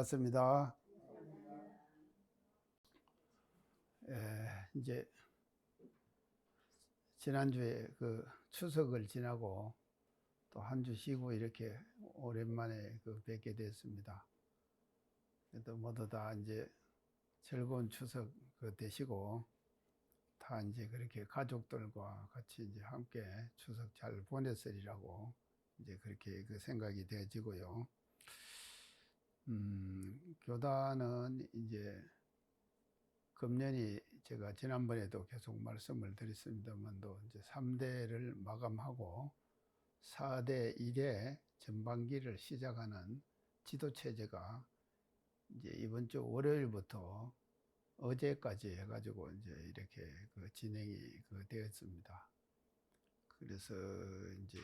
반갑습니다. 이제 지난주에 그 추석을 지나고 또 한 주 쉬고 이렇게 오랜만에 뵙게 됐습니다. 또 모두 다 이제 즐거운 추석 되시고 다 이제 그렇게 가족들과 같이 이제 함께 추석 잘 보냈으리라고 이제 그렇게 생각이 되어지고요. 교단은 이제 금년이 제가 지난번에도 계속 말씀을 드렸습니다만도 이제 3대를 마감하고 4대 1의 전반기를 시작하는 지도체제가 이제 이번 주 월요일부터 어제까지 해가지고 이제 이렇게 진행이 되었습니다. 그래서 이제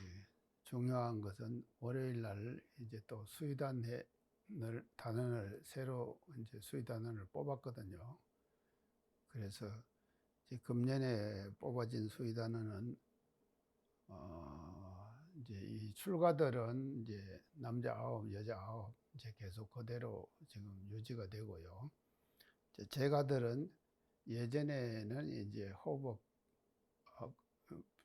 중요한 것은 월요일 날 이제 또 단원을 새로 이제 수의단원을 뽑았거든요. 그래서 이제 금년에 뽑아진 수의단원은 이제 이 출가들은 이제 남자 9, 여자 9 이제 계속 그대로 지금 유지가 되고요. 이제 제가들은 예전에는 이제 호법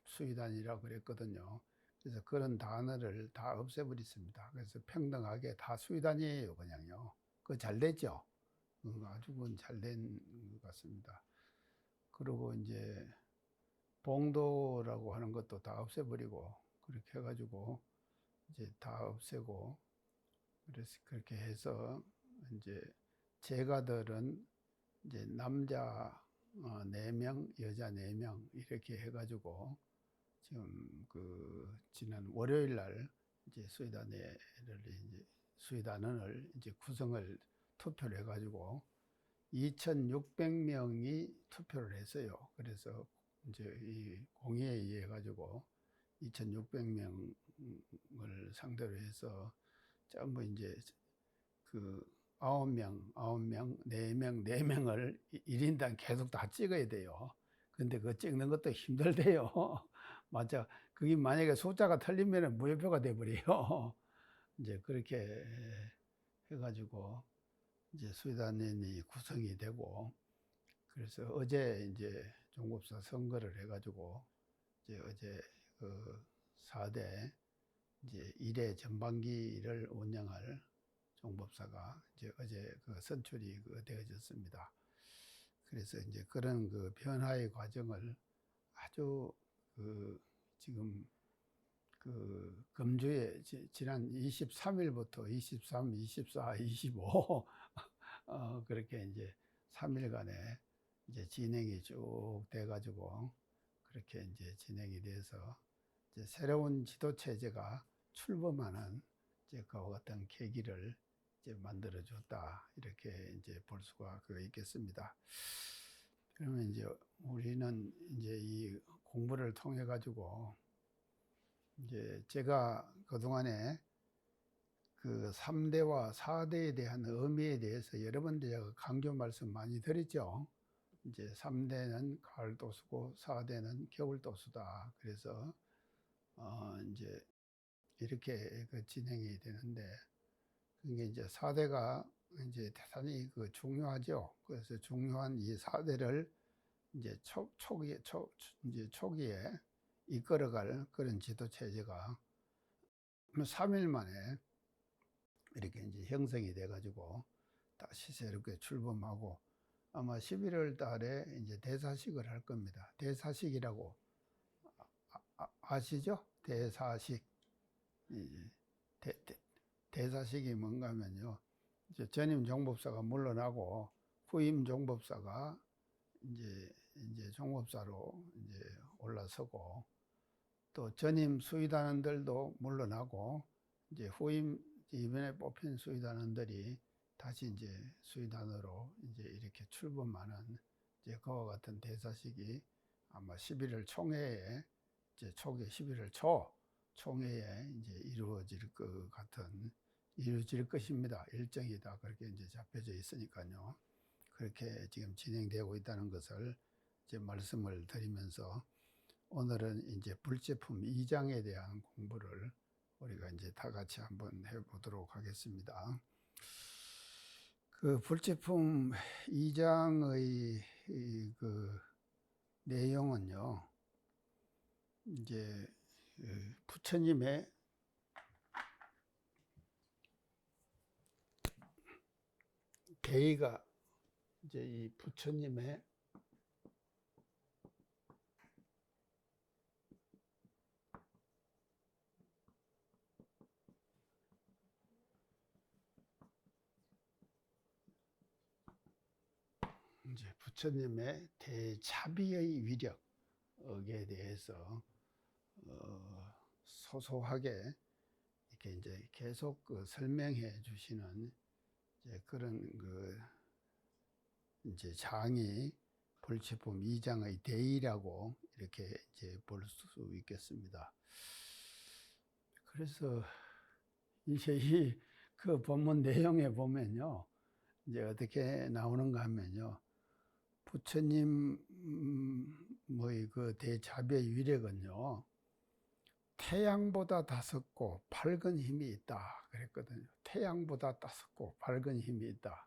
수의단이라고 그랬거든요. 그래서 그런 단어를 다 없애버렸습니다. 그래서 평등하게 다 수의단이에요, 그냥요. 그거 잘 됐죠? 아주 잘 된 것 같습니다. 그리고 이제 봉도라고 하는 것도 다 없애버리고 그렇게 해가지고 이제 다 없애고 그래서 그렇게 해서 이제 제가들은 이제 남자 4명, 여자 4명 이렇게 해가지고 지금 지난 월요일 날 이제 수의단원을 이제 구성을 투표를 해가지고 2,600명이 투표를 했어요. 그래서 이제 이 공의에 의해 가지고 2,600명을 상대로 해서 전부 이제 9명, 4명, 4명을 1인당 계속 다 찍어야 돼요. 근데 그거 찍는 것도 힘들대요. 맞아. 그게 만약에 숫자가 틀리면 무효표가 돼버려요. 이제 그렇게 해가지고 이제 수의단원이 구성이 되고 그래서 어제 이제 종법사 선거를 해가지고 이제 어제 4대 이제 1회 전반기를 운영할 종법사가 이제 어제 선출이 되어졌습니다. 그래서 이제 그런 변화의 과정을 아주 지금 금주에 지난 23일부터 23, 24, 25 그렇게 이제 3일간에 이제 진행이 쭉 돼가지고 그렇게 이제 진행이 돼서 이제 새로운 지도 체제가 출범하는 이제 그와 같은 계기를 이제 만들어 줬다 이렇게 이제 볼 수가 있겠습니다. 그러면 이제 우리는 이제 이 공부를 통해 가지고 이제 제가 그동안에 3대와 4대에 대한 의미에 대해서 여러 번 제가 강조 말씀 많이 드렸죠. 이제 3대는 가을 도수고 4대는 겨울 도수다. 그래서 이제 이렇게 진행이 되는데 그게 이제 4대가 이제 대단히 중요하죠. 그래서 중요한 이 4대를 이제 초기에 이끌어갈 그런 지도 체제가 3일 만에 이렇게 이제 형성이 돼가지고 다시 새롭게 출범하고 아마 11월 달에 이제 대사식을 할 겁니다. 대사식이라고 아시죠? 대사식. 대사식이 뭔가 하면요. 이제 전임 종법사가 물러나고 후임 종법사가 이제 종법사로 이제 올라서고 또 전임 수의단원들도 물러나고 이제 후임 이번에 뽑힌 수의단원들이 다시 이제 수의단으로 이제 이렇게 출범하는 이제 그와 같은 대사식이 아마 11월 총회에 이제 초기 11월 초 총회에 이제 이루어질 것입니다. 일정이 다 그렇게 이제 잡혀져 있으니까요. 그렇게 지금 진행되고 있다는 것을 이제 말씀을 드리면서 오늘은 이제 불제품 2장에 대한 공부를 우리가 이제 다 같이 한번 해보도록 하겠습니다. 그 불체품 2장의 그 내용은요, 이제 부처님의 대의가 이제 이 부처님의 이제 부처님의 대자비의 위력에 대해서 소소하게 이렇게 이제 계속 그 설명해 주시는 이제 그런 그 이제 장이 불체품 2장의 대의라고 이렇게 이제 볼 수 있겠습니다. 그래서 이제 이 그 본문 내용에 보면요, 이제 어떻게 나오는가 하면요, 부처님 뭐의 그 대자비의 위력은요, 태양보다 다섯고 밝은 힘이 있다 그랬거든요. 태양보다 다섯고 밝은 힘이 있다.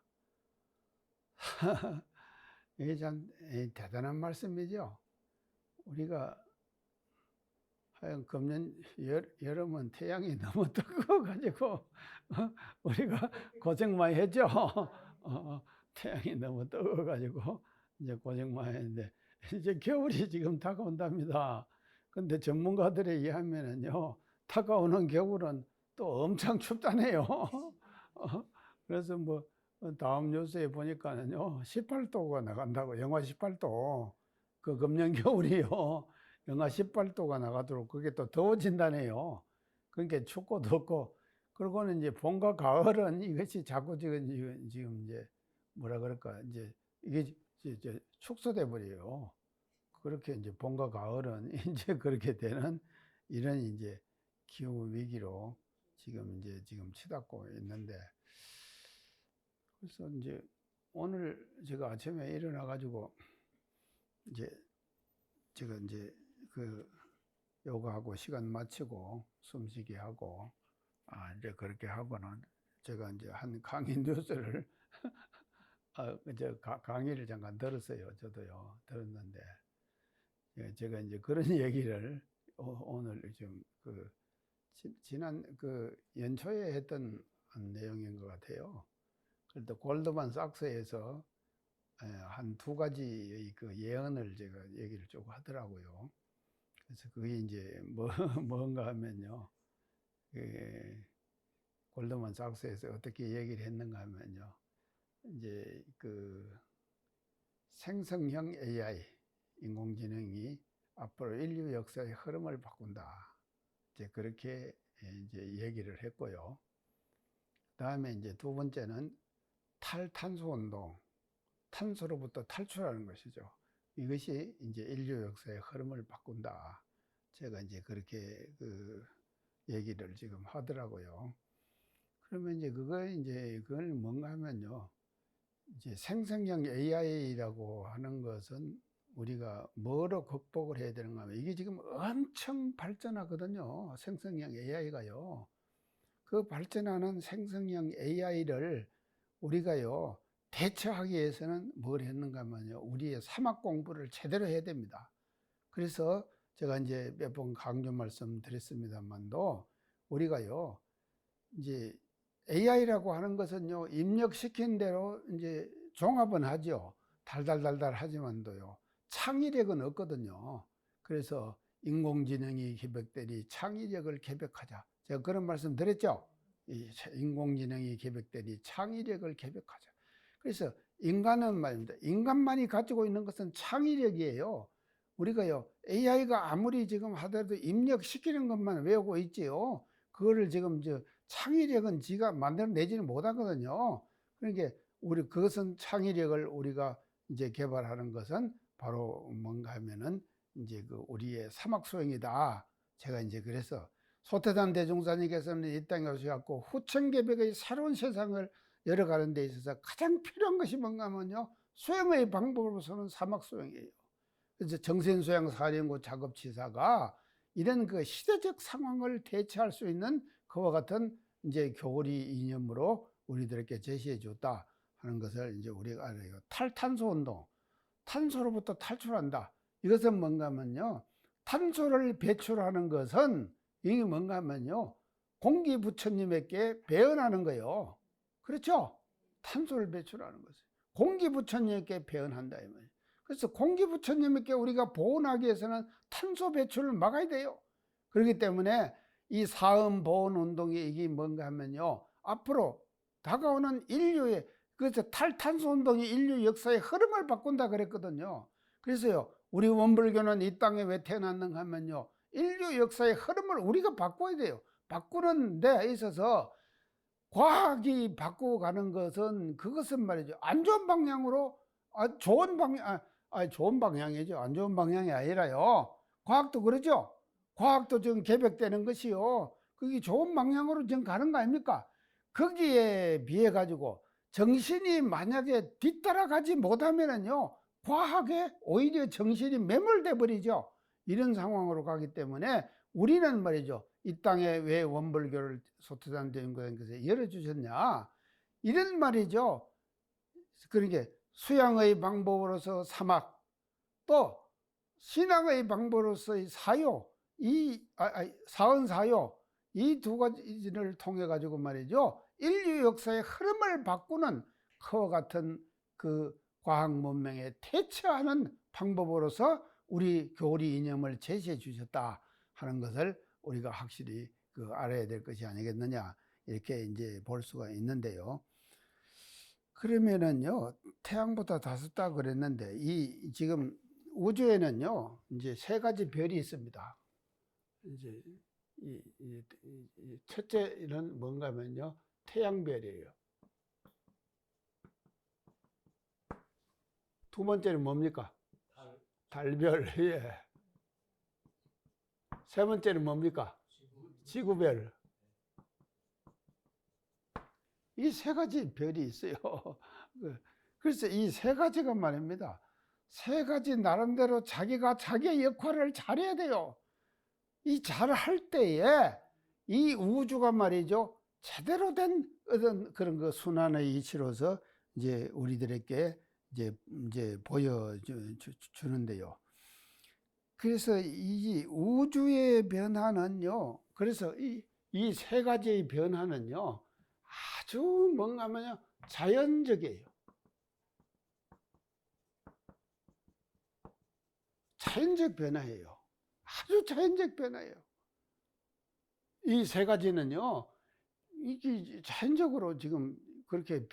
이게 참 대단한 말씀이죠. 우리가 하여간 금년 여름은 태양이 너무 뜨거워가지고 우리가 고생 많이 했죠. 태양이 너무 뜨거워가지고 이제 고생 많이 했는데 이제 겨울이 지금 다가온답니다. 근데 전문가들에 의하면은요, 다가오는 겨울은 또 엄청 춥다네요. 그래서 뭐 다음 뉴스에 보니까는요, 18도가 나간다고, 영하 18도. 그 금년 겨울이요, 영하 18도가 나가도록 그게 또 더워진다네요. 그러니까 춥고 덥고, 그러고는 이제 봄과 가을은 이것이 자꾸 지금 이제 뭐라 그럴까, 이제 이게 이제 축소돼 버려요. 그렇게 이제 봄과 가을은 이제 그렇게 되는 이런 이제 기후 위기로 지금 치닫고 있는데, 그래서 이제 오늘 제가 아침에 일어나 가지고 이제 제가 이제 그 요가하고 시간 마치고 숨쉬기 하고 이제 그렇게 하고는 제가 이제 한 강의 뉴스를 이제 강의를 잠깐 들었어요. 저도요 들었는데, 제가 이제 그런 얘기를 오늘 좀 그 지난 그 연초에 했던 내용인 것 같아요. 그래도 골드만삭스에서 한 두 가지의 그 예언을 제가 얘기를 쭉 하더라고요. 그래서 그게 이제 뭔가 하면요, 골드만삭스에서 어떻게 얘기를 했는가 하면요, 이제 그 생성형 AI, 인공지능이 앞으로 인류 역사의 흐름을 바꾼다. 이제 그렇게 이제 얘기를 했고요. 그다음에 이제 두 번째는 탈탄소 운동, 탄소로부터 탈출하는 것이죠. 이것이 이제 인류 역사의 흐름을 바꾼다. 제가 이제 그렇게 그 얘기를 지금 하더라고요. 그러면 이제 그걸 뭔가 하면요, 이제 생성형 AI라고 하는 것은 우리가 뭐로 극복을 해야 되는가 하면, 이게 지금 엄청 발전하거든요. 생성형 AI가요. 그 발전하는 생성형 AI를 우리가요, 대처하기 위해서는 뭘 했는가 하면요, 우리의 사막 공부를 제대로 해야 됩니다. 그래서 제가 이제 몇 번 강조 말씀드렸습니다만도, 우리가요, 이제 AI라고 하는 것은요, 입력시킨 대로 이제 종합은 하죠. 달달달달 하지만도요, 창의력은 없거든요. 그래서 인공지능이 개벽되니 창의력을 개벽하자. 제가 그런 말씀 드렸죠. 인공지능이 개벽되니 창의력을 개벽하자. 그래서 인간은 말입니다, 인간만이 가지고 있는 것은 창의력이에요. 우리가요, AI가 아무리 지금 하더라도 입력시키는 것만 외우고 있지요. 그거를 지금 창의력은 지가 만들어내지는 못하거든요. 그러니까 그것은 창의력을 우리가 이제 개발하는 것은 바로 뭔가 하면은 이제 그 우리의 사막 수행이다. 제가 이제 그래서 소태단 대종사님께서는 이 땅에 오셔갖고 후천개벽의 새로운 세상을 열어가는 데 있어서 가장 필요한 것이 뭔가 하면요, 수행의 방법으로서는 사막 수행이에요. 그래서 정신수양 사령부 작업치사가 이런 그 시대적 상황을 대처할 수 있는 그와 같은 이제 교리 이념으로 우리들에게 제시해 줬다 하는 것을 이제 우리가 알아요. 탈탄소 운동, 탄소로부터 탈출한다. 이것은 뭔가 하면요, 탄소를 배출하는 것은 이게 뭔가 하면요, 공기부처님에게 배언하는 거예요. 그렇죠? 탄소를 배출하는 것을 공기부처님께 배언한다 이 말이에요. 그래서 공기부처님께 우리가 보온하기 위해서는 탄소 배출을 막아야 돼요. 그렇기 때문에 이 사음 보온 운동이 이게 뭔가 하면요, 앞으로 다가오는 인류의, 그래서 탈탄소 운동이 인류 역사의 흐름을 바꾼다 그랬거든요. 그래서요, 우리 원불교는 이 땅에 왜 태어났는가 하면요, 인류 역사의 흐름을 우리가 바꿔야 돼요. 바꾸는 데 있어서 과학이 바꾸어가는 것은, 그것은 말이죠, 안 좋은 방향으로, 좋은 방향, 좋은 방향이죠. 안 좋은 방향이 아니라요, 과학도 그러죠. 과학도 지금 개벽되는 것이요, 그게 좋은 방향으로 지금 가는 거 아닙니까? 거기에 비해 가지고 정신이 만약에 뒤따라가지 못하면은요, 과학에 오히려 정신이 매몰돼 버리죠. 이런 상황으로 가기 때문에 우리는 말이죠, 이 땅에 왜 원불교를 소태산대인 것에 열어주셨냐, 이런 말이죠. 그러니까 수양의 방법으로서 사막, 또 신앙의 방법으로서의 사요, 사은사요, 이 두 가지를 통해 가지고 말이죠, 인류 역사의 흐름을 바꾸는 그와 같은 그 과학 문명에 대처하는 방법으로서 우리 교리 이념을 제시해 주셨다 하는 것을 우리가 확실히 알아야 될 것이 아니겠느냐, 이렇게 이제 볼 수가 있는데요. 그러면은요, 태양보다 더 밝다 그랬는데, 이 지금 우주에는요, 이제 세 가지 별이 있습니다. 이제 첫째는 뭔가 하면요, 태양별이에요. 두 번째는 뭡니까? 달별. 예. 세 번째는 뭡니까? 지구별. 이 세 가지 별이 있어요. 그래서 이 세 가지가 말입니다, 세 가지 나름대로 자기가 자기의 역할을 잘해야 돼요. 이 잘할 때에 이 우주가 말이죠, 제대로 된 어떤 그런 그 순환의 이치로서 이제 우리들에게 이제 보여주는데요. 그래서 이 우주의 변화는요, 그래서 이 세 가지의 변화는요, 아주 뭔가 하면요, 자연적이에요. 자연적 변화예요. 아주 자연적 변화예요. 이 세 가지는요, 이게 자연적으로 지금 그렇게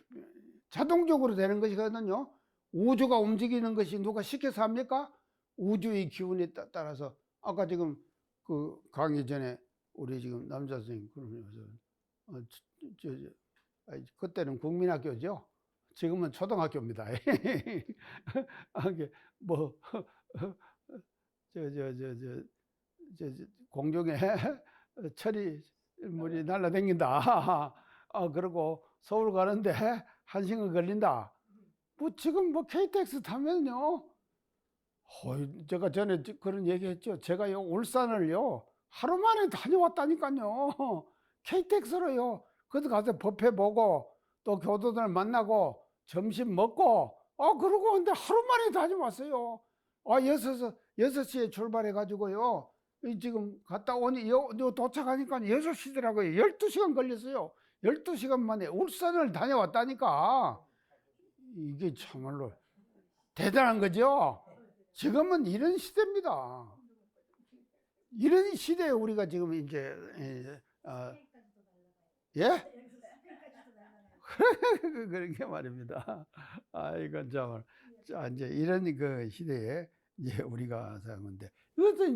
자동적으로 되는 것이거든요. 우주가 움직이는 것이 누가 시켜서 합니까? 우주의 기운에 따라서. 아까 지금 그 강의 전에 우리 지금 남자 선생님 그러면서 그때는 국민학교죠. 지금은 초등학교입니다. 뭐 공중에 철이 물이 날아다닌다. 그리고 서울 가는데 1시간 걸린다. 뭐 지금 뭐 KTX 타면요, 제가 전에 그런 얘기했죠. 제가요, 울산을요 하루 만에 다녀왔다니까요. KTX로요. 거기 가서 뷔페 보고 또 교도들 만나고 점심 먹고 그러고 근데 하루 만에 다녀왔어요. 6시에 출발해 가지고요, 지금 갔다 오니 도착하니까 6시더라고요. 12시간 걸렸어요. 12시간 만에 울산을 다녀왔다니까. 이게 참말로 대단한 거죠. 지금은 이런 시대입니다. 이런 시대에 우리가 지금 이제 예? 그렇게 말입니다. 이건 참 이제 이런 그 시대에 이제 우리가 사는데, 이것도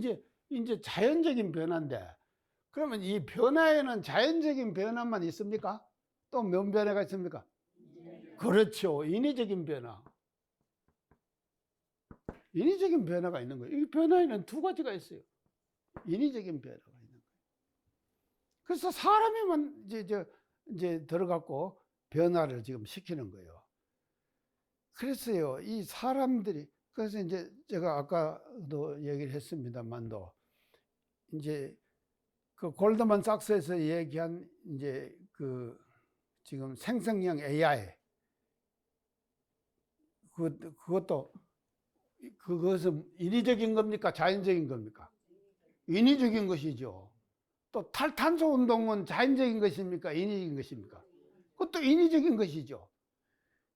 이제 자연적인 변화인데, 그러면 이 변화에는 자연적인 변화만 있습니까? 또 몇 변화가 있습니까? 그렇죠. 인위적인 변화. 인위적인 변화가 있는 거예요. 이 변화에는 두 가지가 있어요. 인위적인 변화가 있는 거예요. 그래서 사람이만 이제 들어갖고 변화를 지금 시키는 거예요. 그래서요, 이 사람들이, 그래서 이제 제가 아까도 얘기를 했습니다만도, 이제 그 골드만 삭스에서 얘기한 이제 그 지금 생성형 AI, 그것도 그것은 인위적인 겁니까? 자연적인 겁니까? 인위적인 것이죠. 또 탈탄소 운동은 자연적인 것입니까? 인위적인 것입니까? 그것도 인위적인 것이죠.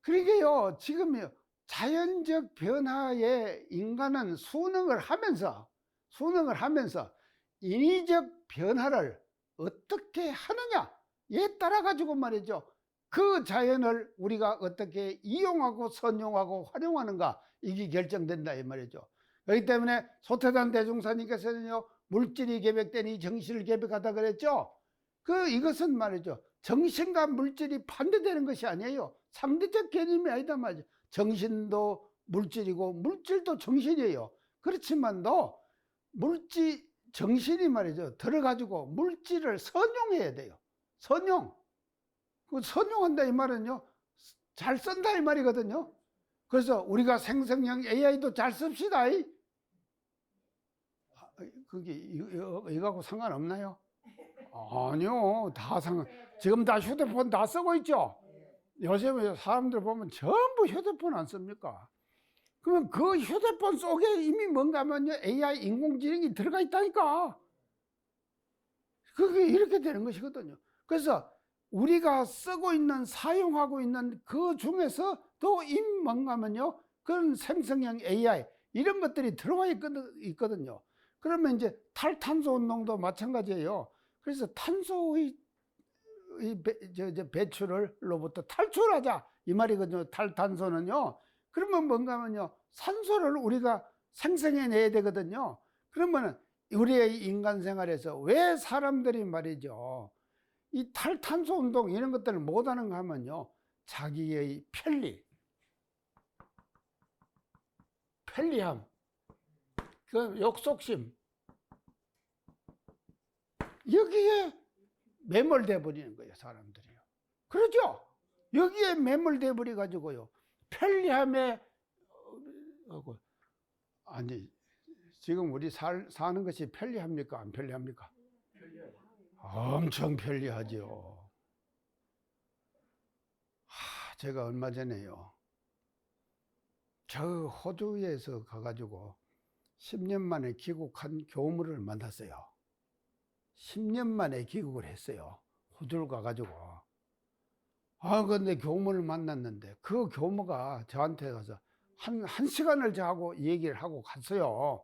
그러니까요, 지금요, 자연적 변화에 인간은 순응을 하면서 인위적 변화를 어떻게 하느냐에 따라 가지고 말이죠. 그 자연을 우리가 어떻게 이용하고 선용하고 활용하는가, 이게 결정된다 이 말이죠. 그렇기 때문에 소태단 대종사님께서는요, 물질이 계백되니 정신을 계백하다 그랬죠. 이것은 말이죠, 정신과 물질이 반대되는 것이 아니에요. 상대적 개념이 아니다 말이죠. 정신도 물질이고 물질도 정신이에요. 그렇지만도 정신이 말이죠, 들어가지고 물질을 선용해야 돼요. 선용한다 이 말은요, 잘 쓴다 이 말이거든요. 그래서 우리가 생성형 AI도 잘 씁시다. 그게 이거하고 상관없나요? 아니요, 지금 다 휴대폰 다 쓰고 있죠. 요새 사람들 보면 전부 휴대폰 안 씁니까? 그러면 그 휴대폰 속에 이미 뭔가 하면요, AI 인공지능이 들어가 있다니까. 그게 이렇게 되는 것이거든요. 그래서 우리가 쓰고 있는, 사용하고 있는 그 중에서 또 뭔가 하면요, 그런 생성형 AI 이런 것들이 들어와 있거든요. 그러면 이제 탈탄소 운동도 마찬가지예요. 그래서 탄소의 배출로부터 탈출하자 이 말이거든요. 탈탄소는요. 그러면 뭔가 하면요, 산소를 우리가 생성해내야 되거든요. 그러면 우리의 인간 생활에서 왜 사람들이 말이죠, 이 탈탄소 운동 이런 것들을 못하는가 하면요, 자기의 편리함, 그 욕속심, 여기에 매몰돼 버리는 거예요, 사람들이요. 그러죠? 여기에 매몰돼 버려 가지고요, 편리함에 아니, 지금 우리 사는 것이 편리합니까? 안 편리합니까? 엄청 편리하죠. 제가 얼마 전에요, 저 호주에서 가가지고 10년 만에 귀국한 교무를 만났어요. 10년 만에 귀국을 했어요. 호주를 가가지고. 근데 교무를 만났는데 그 교무가 저한테 가서 한 시간을 저하고 얘기를 하고 갔어요.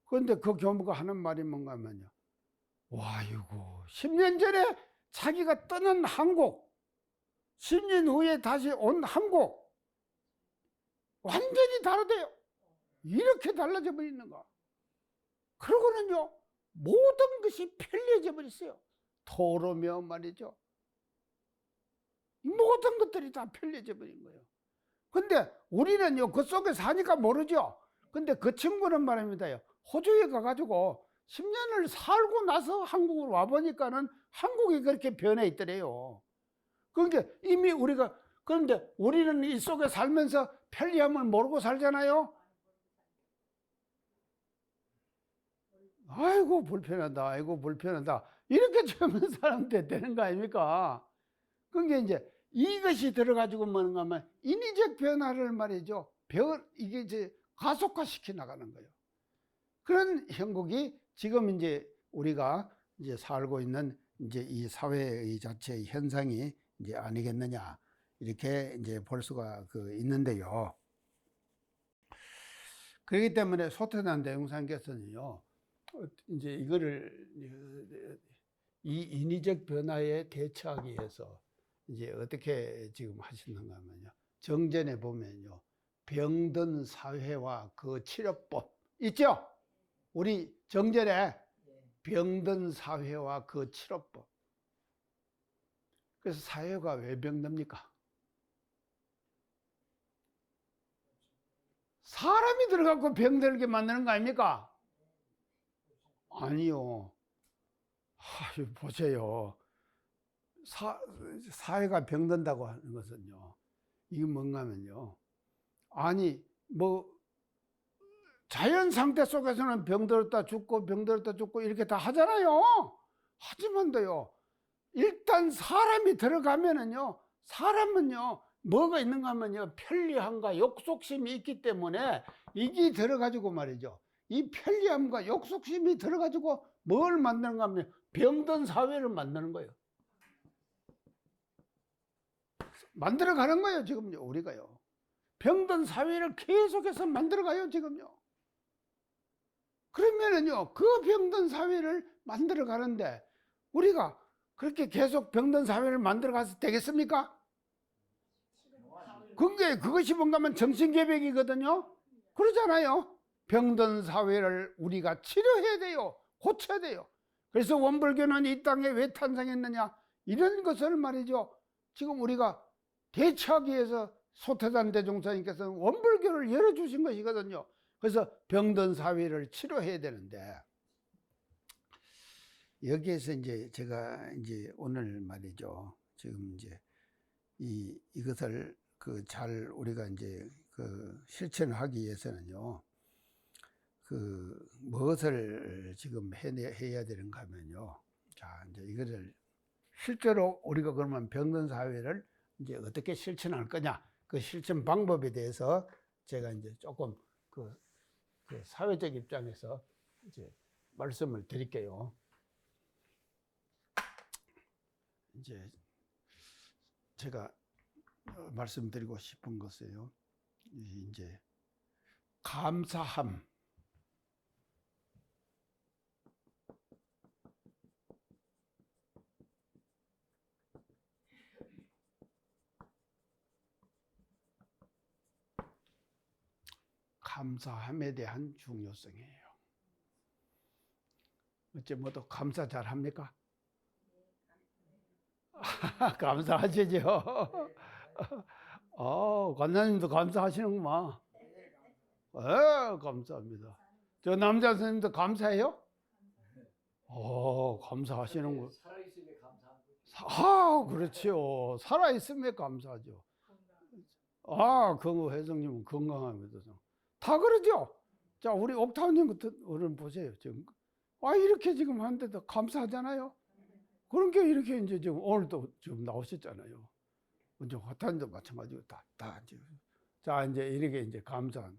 그런데 그 교무가 하는 말이 뭔가 하면요, 와, 이거 10년 전에 자기가 떠난 한국, 10년 후에 다시 온 한국, 완전히 다르대요. 이렇게 달라져 버리는가. 그러고는요, 모든 것이 편리해져 버렸어요. 도로며 말이죠. 모든 것들이 다 편리해져 버린 거예요. 근데 우리는요, 그 속에 사니까 모르죠. 근데 그 친구는 말입니다요, 호주에 가가지고 10년을 살고 나서 한국으로 와보니까는 한국이 그렇게 변해 있더래요. 그러니까 이미 그런데 우리는 이 속에 살면서 편리함을 모르고 살잖아요. 아이고 불편하다, 아이고 불편하다, 이렇게 젊은 사람들 되는 거 아닙니까? 그게 이제 이것이 들어가지고 뭔가 하면 인위적 변화를 말이죠, 이게 이제 가속화 시켜 나가는 거예요. 그런 형국이 지금 이제 우리가 이제 살고 있는 이제 이 사회의 자체의 현상이 이제 아니겠느냐, 이렇게 이제 볼 수가 있는데요. 그렇기 때문에 소태단 대종사님께서는요, 이제 이 인위적 변화에 대처하기 위해서 이제 어떻게 지금 하시는가 하면요, 정전에 보면요, 병든 사회와 그 치료법 있죠? 우리 정전에 병든 사회와 그 치료법. 그래서 사회가 왜 병듭니까? 사람이 들어가고 병들게 만드는 거 아닙니까? 아니요. 보세요. 사회가 병든다고 하는 것은요, 이게 뭔가 하면요, 아니 자연 상태 속에서는 병들었다 죽고 병들었다 죽고 이렇게 다 하잖아요. 하지만도요, 일단 사람이 들어가면은요, 사람은요 뭐가 있는가 하면요, 편리함과 욕속심이 있기 때문에 이게 들어가지고 말이죠. 이 편리함과 욕속심이 들어가지고 뭘 만드는가 하면 병든 사회를 만드는 거예요. 만들어가는 거예요, 지금요, 우리가요. 병든 사회를 계속해서 만들어가요, 지금요. 그러면은요, 그 병든 사회를 만들어가는데 우리가 그렇게 계속 병든 사회를 만들어가서 되겠습니까? 그것이 뭔가 하면 정신개벽이거든요. 그러잖아요. 병든 사회를 우리가 치료해야 돼요. 고쳐야 돼요. 그래서 원불교는 이 땅에 왜 탄생했느냐, 이런 것을 말이죠, 지금 우리가 대처하기 위해서 소태산 대종사님께서는 원불교를 열어주신 것이거든요. 그래서 병든 사회를 치료해야 되는데, 여기에서 이제 제가 이제 오늘 말이죠, 지금 이제 이것을 잘 우리가 이제 실천하기 위해서는요, 무엇을 지금 해야 되는가 하면요. 자, 이제 이거를 실제로 우리가 그러면 병든 사회를 이제 어떻게 실천할 거냐, 그 실천 방법에 대해서 제가 이제 조금 그 사회적 입장에서 이제 말씀을 드릴게요. 이제 제가 말씀드리고 싶은 것이요, 이제 감사함. 감사함에 대한 중요성이에요. 어째 모두 감사 잘 합니까? 감사하시죠? 관장님도 감사하시는구만. 네, 감사합니다. 저 남자 선생님도 감사해요? 감사하시는군. 살아있음에 감사합니다. 그렇지요. 살아있음에 감사하죠. 회장님은 건강합니다. 다 그러죠? 자, 우리 옥타우님부터 어른 보세요. 지금. 이렇게 지금 하는데도 감사하잖아요? 그런 게 이렇게 이제 지금 오늘도 지금 나오셨잖아요. 먼저 화탄도 마찬가지고 다 이제. 자, 이제 이렇게 이제 감사한.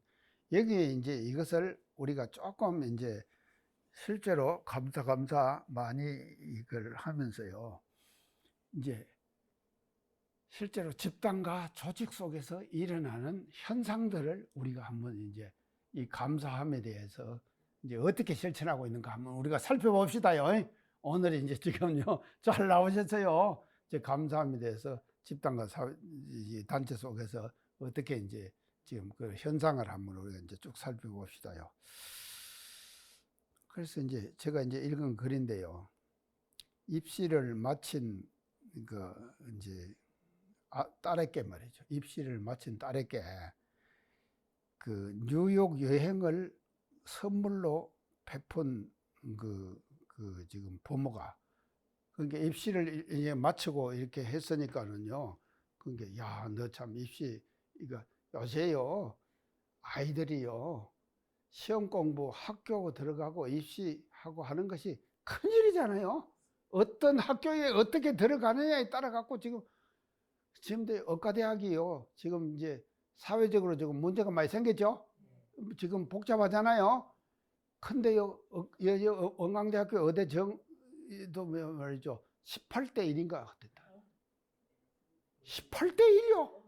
여기 이제 이것을 우리가 조금 이제 실제로 감사 많이 이걸 하면서요, 이제 실제로 집단과 조직 속에서 일어나는 현상들을 우리가 한번 이제 이 감사함에 대해서 이제 어떻게 실천하고 있는가 한번 우리가 살펴봅시다요. 오늘 이제 지금요, 잘 나오셨어요. 이제 감사함에 대해서 집단과 단체 속에서 어떻게 이제 지금 그 현상을 한번 우리가 이제 쭉 살펴봅시다요. 그래서 이제 제가 이제 읽은 글인데요, 입시를 마친 이제 딸에게 말이죠. 입시를 마친 딸에게 뉴욕 여행을 선물로 베푼 지금 부모가, 그러니까 입시를 이제 마치고 이렇게 했으니까는요, 그러니까 야, 너 참 입시 이거 요새요 아이들이요 시험 공부 학교 들어가고 입시하고 하는 것이 큰일이잖아요. 어떤 학교에 어떻게 들어가느냐에 따라 갖고 지금 의과대학이요, 지금 이제 사회적으로 지금 문제가 많이 생겼죠. 지금 복잡하잖아요. 근데요, 원광대학교 의대정도 말이죠, 18대 1인가 됐다. 18대 1이요.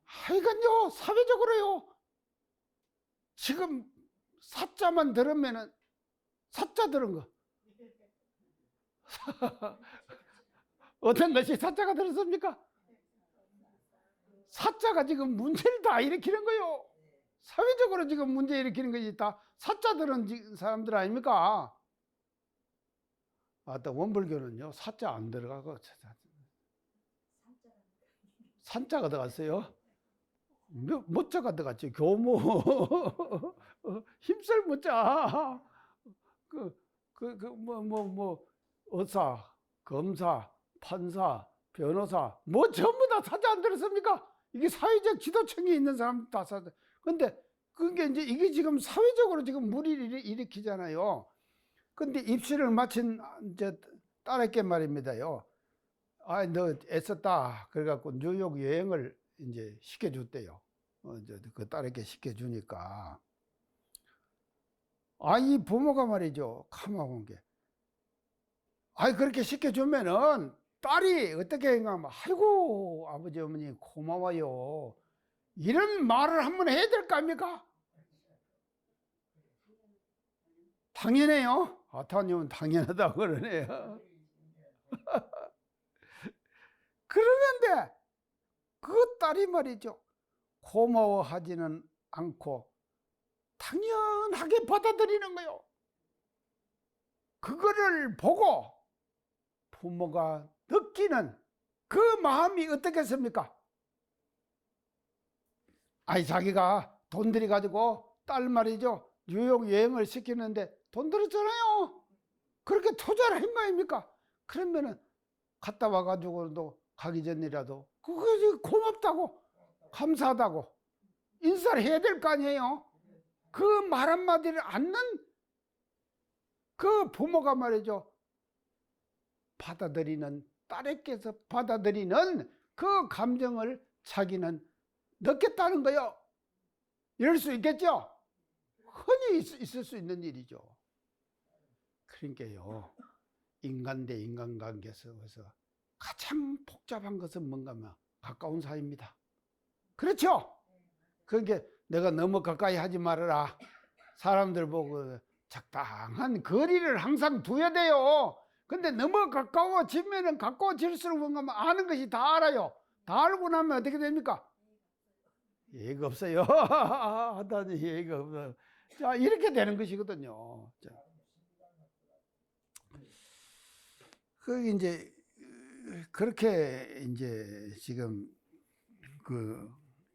하여간요, 사회적으로요, 지금 사자만 들으면은, 사자 들은 거. 어떤 것이 사자가 들었습니까? 사자가 지금 문제를 다 일으키는 거예요. 사회적으로 지금 문제 일으키는 것이 다 사자 들은 사람들 아닙니까? 또 원불교는요, 사자 안 들어가고 산자가 들어갔어요. 모자가 들어갔죠. 교모 힘쓸 모자. 의사, 검사, 판사, 변호사, 전부 다 사자 안 들었습니까? 이게 사회적 지도층에 있는 사람 다 사자. 근데 그게 이제 이게 지금 사회적으로 지금 무리를 일으키잖아요. 근데 입시를 마친 이제 딸에게 말입니다요, 아, 너 애썼다. 그래갖고 뉴욕 여행을 이제 시켜줬대요. 그 딸에게 시켜주니까. 아, 이 부모가 말이죠. 가만본 게. 아이, 그렇게 시켜주면은 딸이 어떻게 생각하면, 아이고, 아버지, 어머니, 고마워요. 이런 말을 한번 해야 될 거 아닙니까? 당연해요. 아타님은 당연하다고 그러네요. 그러는데 그 딸이 말이죠. 고마워하지는 않고 당연하게 받아들이는 거요. 그거를 보고 부모가 느끼는 그 마음이 어떻겠습니까? 아니, 자기가 돈 들여가지고 딸 말이죠. 뉴욕 여행을 시키는데 돈 들었잖아요. 그렇게 투자를 한 거 아닙니까? 그러면은 갔다 와가지고도 가기 전이라도 그것이 고맙다고 감사하다고 인사를 해야 될 거 아니에요. 그 말 한마디를 않는 그 부모가 말이죠. 받아들이는 딸에게서 받아들이는 그 감정을 자기는 느꼈다는 거요. 이럴 수 있겠죠? 흔히 있을 수 있는 일이죠. 그러니까요. 인간 대 인간 관계에서 가장 복잡한 것은 뭔가 하면 가까운 사이입니다. 그렇죠? 그러니까 내가 너무 가까이 하지 말아라. 사람들 보고 적당한 거리를 항상 둬야 돼요. 근데 너무 가까워지면은 가까워질수록 뭔가 하면 아는 것이 다 알아요. 다 알고 나면 어떻게 됩니까? 예의가 없어요. 하다니 예의가 없어요. 자, 이렇게 되는 것이거든요. 자. 그 이제 그렇게 이제 지금 그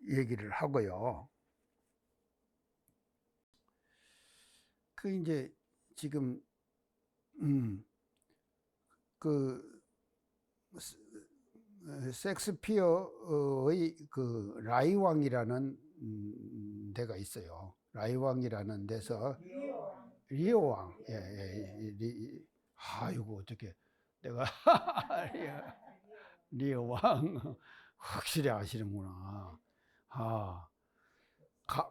얘기를 하고요. 그 이제 지금 그 섹스피어의 그 라이왕이라는 데가 있어요. 라이왕이라는 데서 리오왕. 아이고 어떻게 내가 리오왕 확실히 아시는구나.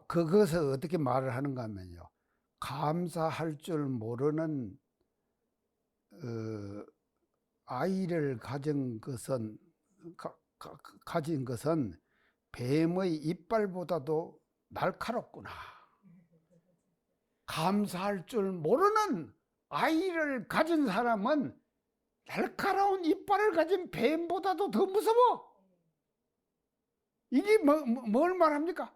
그것을 어떻게 말을 하는가 하면요. 감사할 줄 모르는 아이를 가진 것은 뱀의 이빨보다도 날카롭구나. 감사할 줄 모르는 아이를 가진 사람은 날카로운 이빨을 가진 뱀보다도 더 무서워. 이게 뭘 말합니까?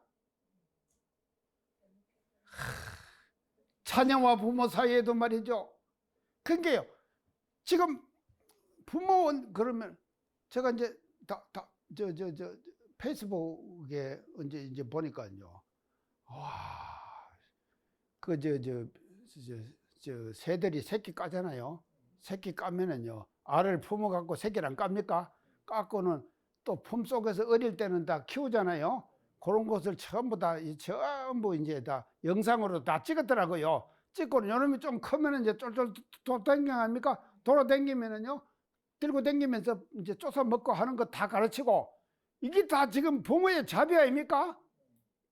자녀와 부모 사이에도 말이죠. 그게요. 지금 부모는 그러면 제가 이제 페이스북에 이제 보니까요. 와, 새들이 새끼 까잖아요. 새끼 까면은요. 알을 품어 갖고 새끼를 안 깝니까? 깎고는 또 품속에서 어릴 때는 다 키우잖아요. 그런 것을 전부 이제 다 영상으로 다 찍었더라고요. 찍고는 요놈이 좀 크면은 이제 쫄쫄 돌아다니니까 돌아다니면은요. 들고 다니면서 이제 쫓아 먹고 하는 거 다 가르치고 이게 다 지금 부모의 자비 아닙니까?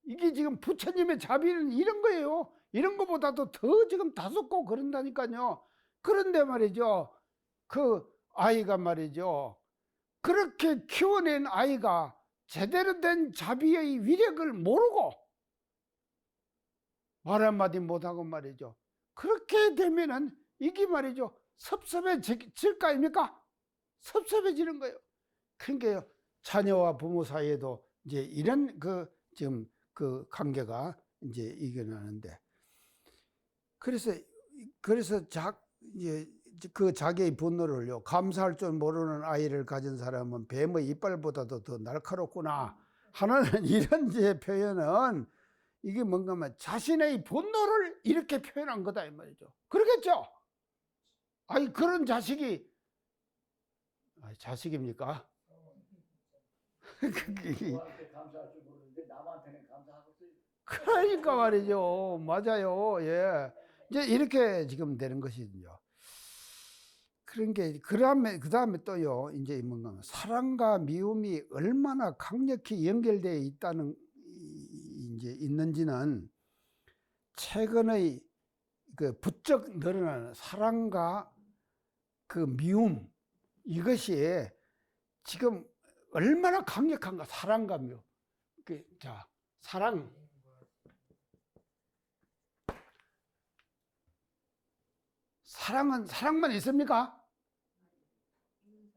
이게 지금 부처님의 자비는 이런 거예요. 이런 것보다도 더 지금 다섯고 그런다니까요. 그런데 말이죠. 그 아이가 말이죠. 그렇게 키워낸 아이가 제대로 된 자비의 위력을 모르고 말 한마디 못하고 말이죠. 그렇게 되면은 이게 말이죠. 섭섭해질 거 아닙니까? 섭섭해지는 거예요. 그러니까 자녀와 부모 사이에도 이제 이런 지금 그 관계가 이제 이겨나는데 그래서 이제 그 자기의 분노를요. 감사할 줄 모르는 아이를 가진 사람은 뱀의 이빨보다도 더 날카롭구나 하는 이런 이제 표현은 이게 뭔가 하면 자신의 분노를 이렇게 표현한 거다 이 말이죠. 그러겠죠? 아니 그런 자식이 자식입니까? 부모한테 감사할 줄 모르는데 남한테는 감사하겠어요. 그러니까 말이죠. 맞아요. 예. 이제 이렇게 지금 되는 것이죠. 그런 게 그다음에 또요. 이제 뭔가 사랑과 미움이 얼마나 강력히 연결되어 있다는 이제 있는지는 최근의 그 부쩍 늘어나는 사랑과 그 미움 이것이 지금 얼마나 강력한가. 사랑과 미움. 자, 사랑만 있습니까?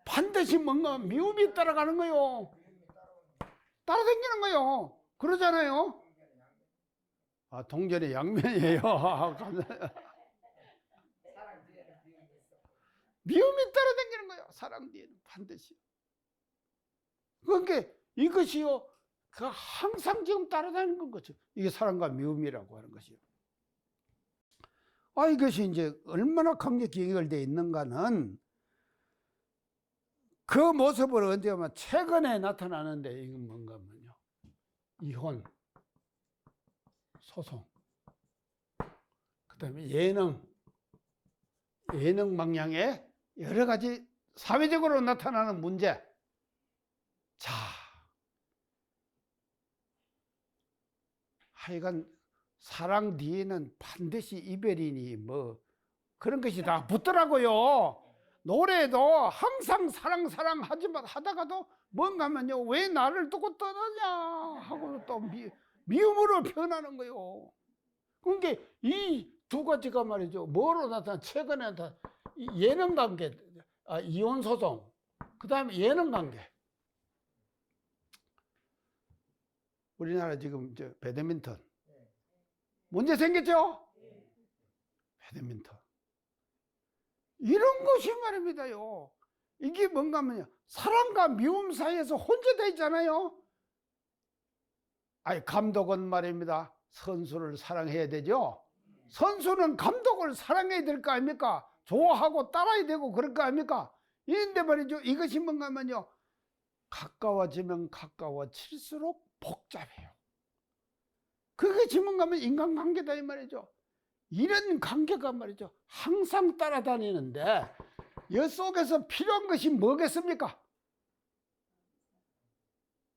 반드시 뭔가 미움이 따라가는 거요. 따라다니는 거요. 그러잖아요. 아, 동전의 양면이에요. 미움이 따라다니는 거예요. 사랑 뒤에는 반드시. 그러니까 이것이요. 그 항상 지금 따라다니는 거죠. 이게 사랑과 미움이라고 하는 것이요. 아, 이것이 이제 얼마나 강력히 연결되어 있는가는 그 모습을 언제 보면 최근에 나타나는데 이건 뭔가 하면요. 이혼, 소송, 그 다음에 예능 방향의 여러 가지 사회적으로 나타나는 문제. 자, 하여간 사랑 뒤에는 반드시 이별이니 뭐 그런 것이 다 붙더라고요. 노래도 항상 사랑 하지만 하다가도 뭔가 하면요. 왜 나를 두고 떠나냐 하고 또 미움으로 표현하는 거예요. 그러니까 이 두 가지가 말이죠. 뭐로 나타나? 최근에 나타나 예능 관계, 이혼 소송, 그 다음에 예능 관계. 우리나라 지금 배드민턴 문제 생겼죠? 배드민턴. 이런 것이 말입니다요. 이게 뭔가 하면요. 사랑과 미움 사이에서 혼재되어 있잖아요. 아니, 감독은 말입니다. 선수를 사랑해야 되죠. 선수는 감독을 사랑해야 될 거 아닙니까? 좋아하고 따라야 되고 그럴 거 아닙니까? 이런데 말이죠. 이것이 뭔가 하면요. 가까워지면 가까워질수록 복잡해요. 그것이 뭔가 하면 인간관계다 이 말이죠. 이런 관계가 말이죠. 항상 따라다니는데 이 속에서 필요한 것이 뭐겠습니까?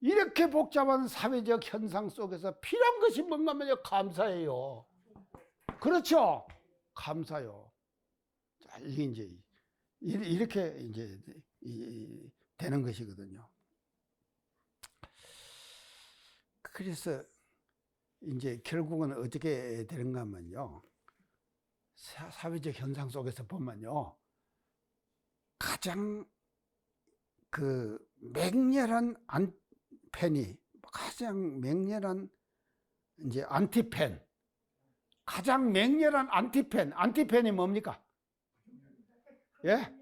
이렇게 복잡한 사회적 현상 속에서 필요한 것이 뭔가 하면 감사예요. 그렇죠? 감사요. 자, 이게 이제 이렇게 이제 되는 것이거든요. 그래서 이제 결국은 어떻게 되는가 하면요. 사회적 현상 속에서 보면요. 가장 그 맹렬한 팬이 가장 맹렬한 이제 안티팬. 가장 맹렬한 안티팬이 뭡니까? 예?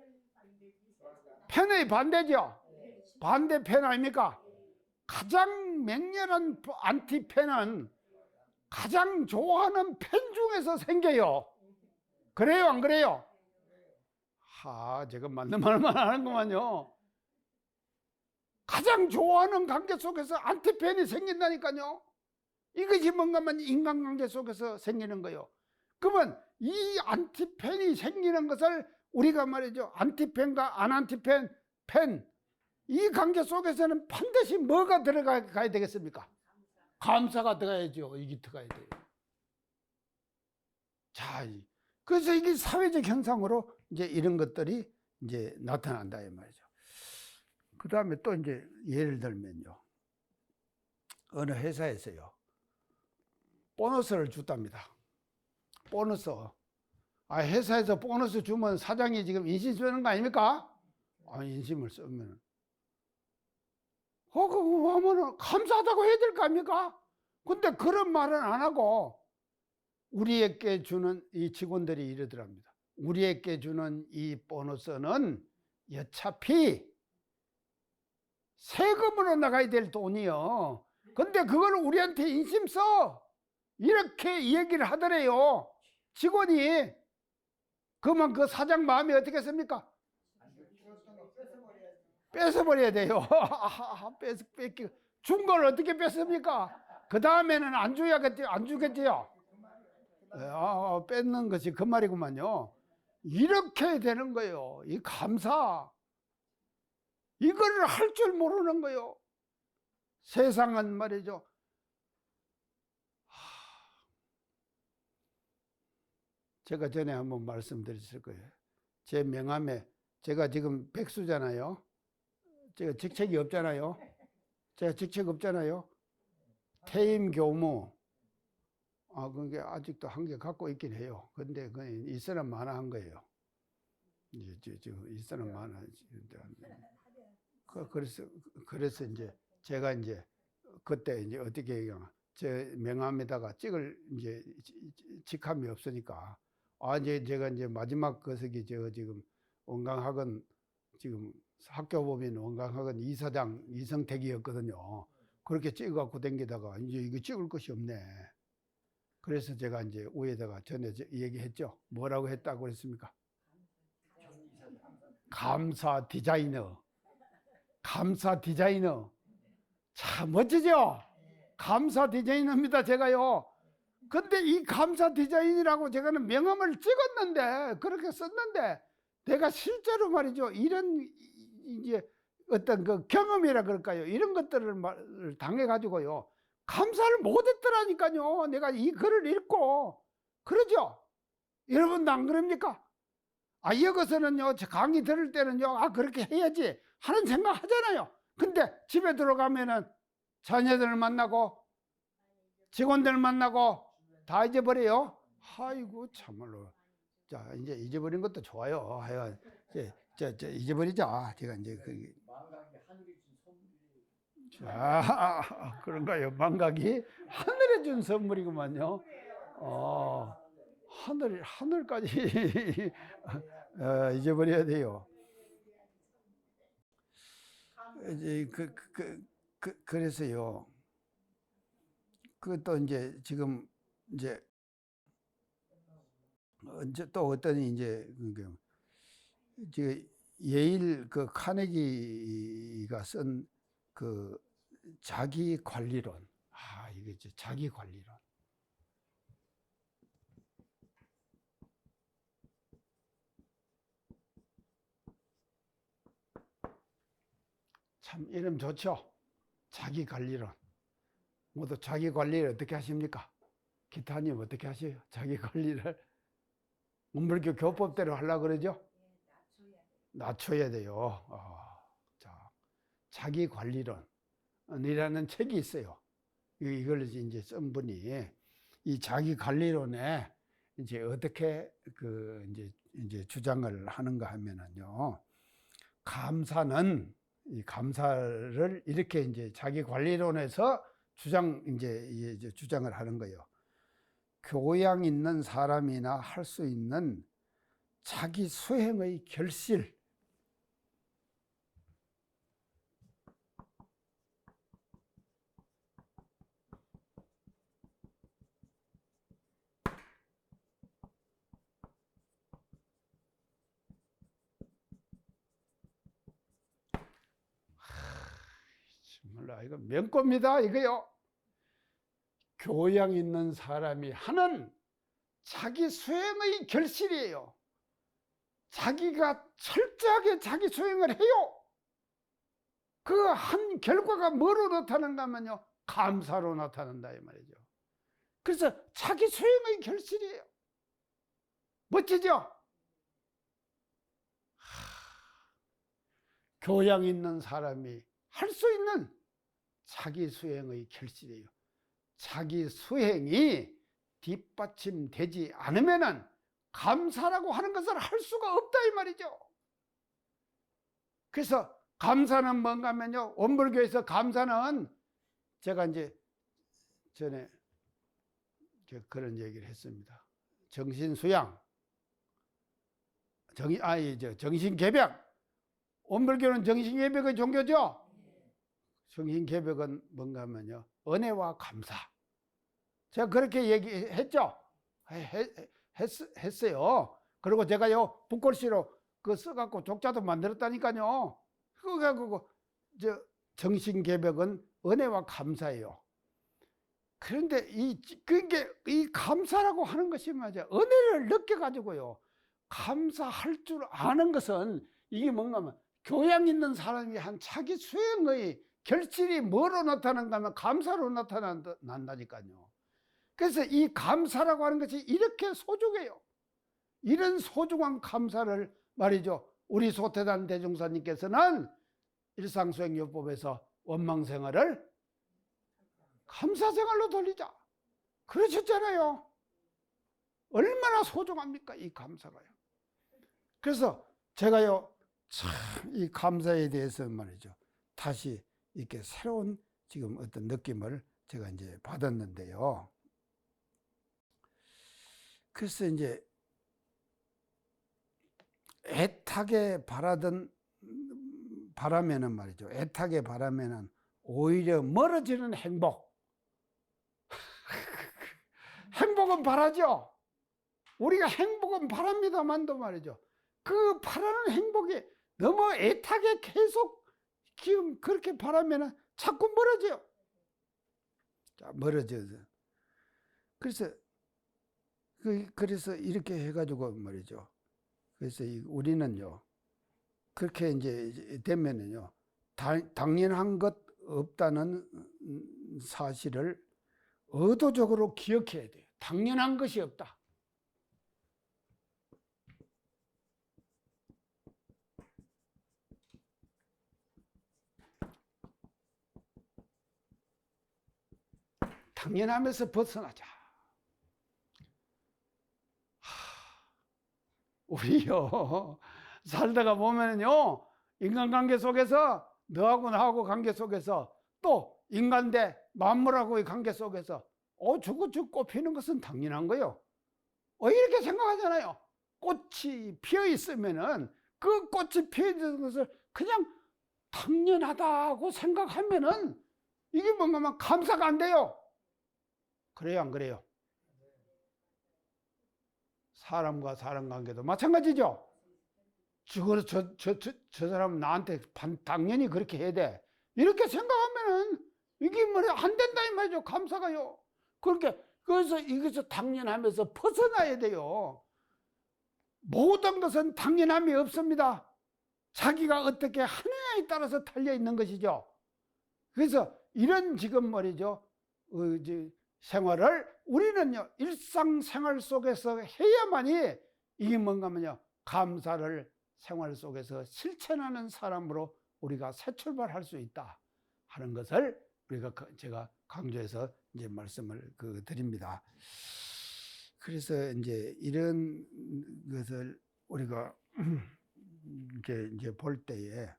팬의 반대죠. 반대팬 아닙니까? 가장 맹렬한 안티팬은 가장 좋아하는 팬 중에서 생겨요. 그래요, 안 그래요? 제가 맞는 말만 하는구만요. 가장 좋아하는 관계 속에서 안티팬이 생긴다니까요. 이것이 뭔가 하면 인간관계 속에서 생기는 거예요. 그러면 이 안티팬이 생기는 것을 우리가 말이죠. 안티팬과 안안티팬, 이 관계 속에서는 반드시 뭐가 들어가야 되겠습니까? 감사가 들어가야죠. 이게 들어가야 돼요. 자, 그래서 이게 사회적 현상으로 이제 이런 것들이 이제 나타난다 이 말이죠. 그 다음에 또 이제 예를 들면요. 어느 회사에서요. 보너스를 줬답니다. 보너스. 회사에서 보너스 주면 사장이 지금 인심 쓰는 거 아닙니까? 인심을 쓰면. 그거 하면 감사하다고 해야 될 거 아닙니까? 근데 그런 말은 안 하고 우리에게 주는 이 직원들이 이러더랍니다. 우리에게 주는 이 보너스는 어차피 세금으로 나가야 될 돈이요. 근데 그걸 우리한테 인심 써. 이렇게 얘기를 하더래요. 직원이. 그러면 그 사장 마음이 어떻겠습니까? 뺏어버려야 돼요. 준 걸 어떻게 뺏습니까? 그 다음에는 안 주겠지요. 뺏는 것이 그 말이구만요. 이렇게 되는 거예요. 이 감사. 이거를 할 줄 모르는 거예요. 세상은 말이죠. 제가 전에 한번 말씀드렸을 거예요. 제 명함에 제가 지금 백수잖아요. 제가 직책이 없잖아요. 제가 직책 없잖아요. 퇴임 교무. 그게 아직도 한 개 갖고 있긴 해요. 근데 그건 있으나 마나 한 거예요. 이제 있으나 마나. 그래서 이제 제가 이제 그때 이제 어떻게 얘기하면 제 명함에다가 찍을 이제 직함이 없으니까 이제 제가 이제 마지막 거석이 지금 원광학원 지금 학교법인 원광학원 이사장 이성택이었거든요. 그렇게 찍어갖고 댕기다가 이제 이거 찍을 것이 없네. 그래서 제가 이제 위에다가 전에 얘기했죠. 뭐라고 했다고 그랬습니까? 감사 디자이너. 감사 디자이너. 참 멋지죠? 감사 디자이너입니다, 제가요. 근데 이 감사 디자인이라고 제가는 명함을 찍었는데, 그렇게 썼는데, 내가 실제로 말이죠. 이런 이제 어떤 그 경험이라 그럴까요? 이런 것들을 당해가지고요. 감사를 못했더라니까요. 내가 이 글을 읽고. 그러죠? 여러분도 안 그럽니까? 여기서는요, 강의 들을 때는요, 그렇게 해야지 하는 생각 하잖아요. 근데 집에 들어가면은 자녀들 만나고 직원들 만나고 다 잊어버려요. 아이고, 참말로. 자, 이제 잊어버린 것도 좋아요. 하여간, 잊어버리자. 제가 이제 망각이 하늘이 준 선물이. 그런가요? 망각이 하늘에 준 선물이구만요. 하늘까지 잊어버려야 돼요. 이제 그래서요. 그것도 이제 지금 이제 또 어떤 이제 예일 그 카네기가 쓴 그 자기 관리론. 이게 이제 자기 관리론. 참 이름 좋죠? 자기 관리론. 모두 자기 관리를 어떻게 하십니까? 기타님 어떻게 하세요? 자기 관리를 문불교 교법대로 하려고 그러죠? 낮춰야 돼요. 자, 자기 관리론이라는 책이 있어요. 이걸 이제 쓴 분이 이 자기 관리론에 이제 어떻게 이제 주장을 하는가 하면은요. 이 감사를 이렇게 이제 자기 관리론에서 이제 주장을 하는 거예요. 교양 있는 사람이나 할 수 있는 자기 수행의 결실. 몰라, 이거 명꼬입니다, 이거요. 교양 있는 사람이 하는 자기 수행의 결실이에요. 자기가 철저하게 자기 수행을 해요. 그 한 결과가 뭐로 나타나는가 하면요, 감사로 나타난다 이 말이죠. 그래서 자기 수행의 결실이에요. 멋지죠? 교양 있는 사람이 할 수 있는 자기 수행의 결실이에요. 자기 수행이 뒷받침되지 않으면은 감사라고 하는 것을 할 수가 없다 이 말이죠. 그래서 감사는 뭔가 하면요, 원불교에서 감사는 제가 이제 전에 그런 얘기를 했습니다. 정신수양, 정신개벽. 원불교는 정신개벽의 종교죠. 정신개벽은 뭔가 하면요, 은혜와 감사. 제가 그렇게 얘기했죠. 했어요. 그리고 제가요, 붓글씨로 써갖고 족자도 만들었다니까요. 그거 정신개벽은 은혜와 감사예요. 그런데 이 감사라고 하는 것이 맞아요. 은혜를 느껴가지고요. 감사할 줄 아는 것은 이게 뭔가 하면 교양 있는 사람이 한 자기 수행의 결실이 뭐로 나타나는가 하면 감사로 나타난다니까요. 그래서 이 감사라고 하는 것이 이렇게 소중해요. 이런 소중한 감사를 말이죠. 우리 소태단 대종사님께서는 일상수행요법에서 원망생활을 감사생활로 돌리자 그러셨잖아요. 얼마나 소중합니까 이 감사가요. 그래서 제가요 참 이 감사에 대해서 말이죠 다시 이렇게 새로운 지금 어떤 느낌을 제가 이제 받았는데요. 그래서 이제 애타게 바라면은 말이죠. 애타게 바라면은 오히려 멀어지는 행복. 행복은 바라죠. 우리가 행복은 바랍니다만도 말이죠. 그 바라는 행복이 너무 애타게 계속 지금 그렇게 바라면은 자꾸 멀어져요. 자, 멀어져서. 그래서 이렇게 해가지고 말이죠. 그래서 우리는요, 그렇게 이제 되면은요, 당연한 것 없다는 사실을 의도적으로 기억해야 돼요. 당연한 것이 없다. 당연함에서 벗어나자. 우리요 살다가 보면요 인간관계 속에서 너하고 나하고 관계 속에서 또 인간 대 만물하고의 관계 속에서 저거 꽃피는 것은 당연한 거요. 이렇게 생각하잖아요. 꽃이 피어 있으면은 그 꽃이 피어 있는 것을 그냥 당연하다고 생각하면은 이게 뭔가 막 감사가 안 돼요. 그래요, 안 그래요? 사람과 사람 관계도 마찬가지죠. 저 사람은 나한테 당연히 그렇게 해야 돼. 이렇게 생각하면은 이게 뭐래 안 된다 이 말이죠. 감사가요. 그래서 이것을 당연하면서 벗어나야 돼요. 모든 것은 당연함이 없습니다. 자기가 어떻게 하느냐에 따라서 달려 있는 것이죠. 그래서 이런 지금 말이죠. 생활을 우리는요 일상생활 속에서 해야만이 이게 뭔가 하면요 감사를 생활 속에서 실천하는 사람으로 우리가 새 출발할 수 있다 하는 것을 제가 강조해서 이제 말씀을 드립니다. 그래서 이제 이런 것을 우리가 이제 볼 때에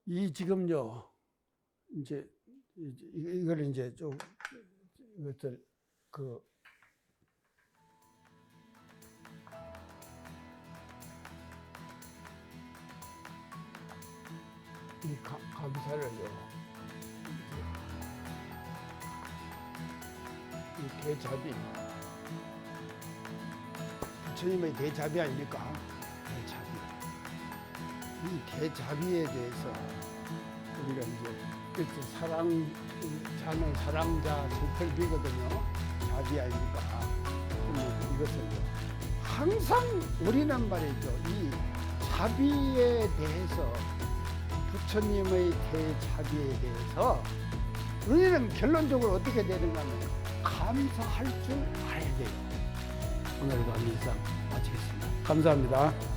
이 지금요 이제 이걸 이제 좀 이것들 이 감사를요 이 대자비 부처님의 대자비 아닙니까? 대자비 이 대자비에 대해서 우리가 이제 자는 사랑자 슬플비거든요. 자비 아닙니까? 이것을요. 항상 우리는 말이죠. 이 자비에 대해서 부처님의 대자비에 대해서 우리는 결론적으로 어떻게 되는가 하면 감사할 줄 알아야 돼요. 오늘 강의 이상 마치겠습니다. 감사합니다.